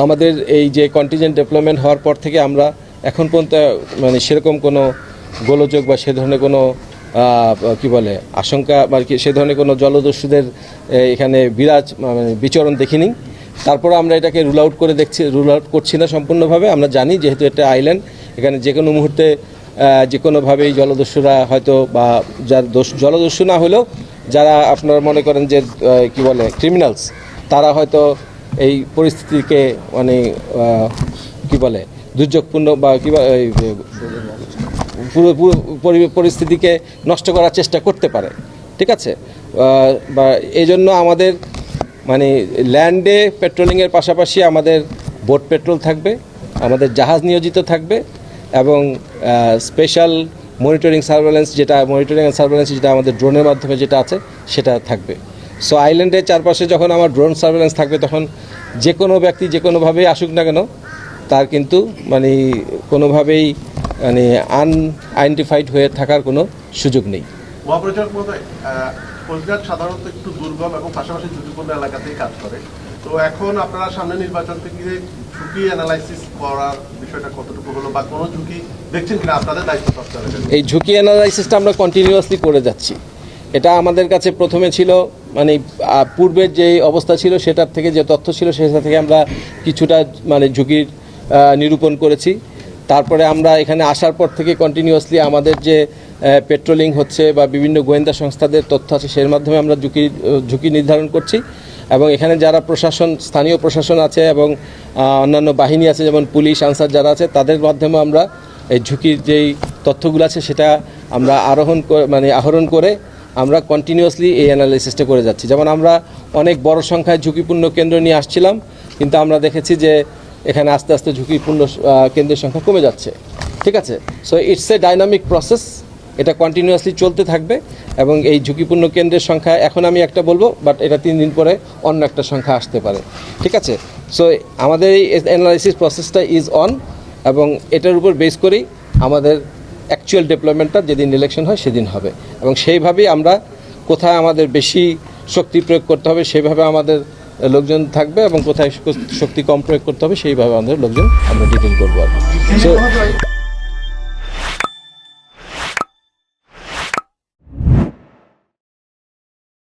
আমাদের এই যে কন্টিনজেন্ট ডেভেলপমেন্ট হওয়ার পর থেকে আমরা এখন পর্যন্ত মানে সেরকম কোনো গোলযোগ বা সে ধরনের কোনো কি বলে আশঙ্কা বা সে ধরনের কোনো জলদস্যুদের এখানে বিচরণ দেখিনি। তারপরে আমরা এটাকে রুল আউট করছি না সম্পূর্ণভাবে। আমরা জানি যেহেতু এটা আইল্যান্ড, এখানে যে কোনো মুহূর্তে যে কোনোভাবেই জলদস্যুরা হয়তো বা যার জলদস্যু না হলেও যারা আপনারা মনে করেন যে কি বলে ক্রিমিনালস, তারা হয়তো এই পরিস্থিতিকে মানে কি বলে দুর্যোগপূর্ণ বা কি পুরো পরিস্থিতিকে নষ্ট করার চেষ্টা করতে পারে। ঠিক আছে, বা এই জন্য আমাদের মানে ল্যান্ডে পেট্রোলিংয়ের পাশাপাশি আমাদের বোট পেট্রোল থাকবে, আমাদের জাহাজ নিয়োজিত থাকবে এবং স্পেশাল মনিটরিং সার্ভেলেন্স যেটা আমাদের ড্রোনের মাধ্যমে যেটা আছে সেটা থাকবে। সো আইল্যান্ডের চারপাশে যখন আমার ড্রোন সার্ভেলেন্স থাকবে তখন যে কোনো ব্যক্তি যে কোনোভাবেই আসুক না কেন তার কিন্তু মানে কোনোভাবেই মানে আনআইডেন্টিফাইড হয়ে থাকার কোনো সুযোগ নেই। মহাপরিচালক মহোদয়, কোস্টগার্ড সাধারণত একটু দুর্গম এবং পাশাপাশি ঝুঁকিপূর্ণ এলাকাতেই কাজ করে। তো এখন আপনারা সামনে নির্বাচন থেকে ঝুঁকি অ্যানালাইসিস করার বিষয়টা কতটুকু হলো বা কোনো ঝুঁকি দেখছেন কিনা আপনাদের দায়িত্ব প্রাপ্ত? এই ঝুঁকি অ্যানালাইসিসটা আমরা কন্টিনিউয়াসলি করে যাচ্ছি। এটা আমাদের কাছে প্রথমে ছিল মানে পূর্বের যে অবস্থা ছিল সেটার থেকে যে তথ্য ছিল সেটা থেকে আমরা কিছুটা মানে ঝুঁকির নিরূপণ করেছি। তারপরে আমরা এখানে আসার পর থেকে কন্টিনিউয়াসলি আমাদের যে পেট্রোলিং হচ্ছে বা বিভিন্ন গোয়েন্দা সংস্থাদের তথ্য আছে সের মাধ্যমে আমরা ঝুঁকি নির্ধারণ করছি এবং এখানে যারা স্থানীয় প্রশাসন আছে এবং অন্যান্য বাহিনী আছে যেমন পুলিশ আনসার যারা আছে তাদের মাধ্যমে আমরা এই ঝুঁকির যেই তথ্যগুলো আছে সেটা আমরা আহরণ করে আমরা কন্টিনিউয়াসলি এই অ্যানালাইসিসটা করে যাচ্ছি। যেমন আমরা অনেক বড় সংখ্যায় ঝুঁকিপূর্ণ কেন্দ্র নিয়ে আসছিলাম, কিন্তু আমরা দেখেছি যে এখানে আস্তে আস্তে ঝুঁকিপূর্ণ কেন্দ্রের সংখ্যা কমে যাচ্ছে। ঠিক আছে, so it's a dynamic process, এটা কন্টিনিউয়াসলি চলতে থাকবে এবং এই ঝুঁকিপূর্ণ কেন্দ্রের সংখ্যা এখন আমি একটা বলবো, বাট এটা 3 দিন পরে অন্য একটা সংখ্যা আসতে পারে। ঠিক আছে, সো আমাদের এই অ্যানালাইসিস প্রসেসটা ইজ অন এবং এটার উপর বেস করেই আমাদের অ্যাকচুয়াল ডেভেলপমেন্টটা যেদিন ইলেকশন হয় সেদিন হবে এবং সেইভাবেই আমরা কোথায় আমাদের বেশি শক্তি প্রয়োগ করতে হবে সেইভাবে আমাদের লোকজন থাকবে এবং কোথায় শক্তি কম প্রয়োগ করতে হবে সেইভাবে আমাদের লোকজন আমরা ডিটেল করবো আর কি।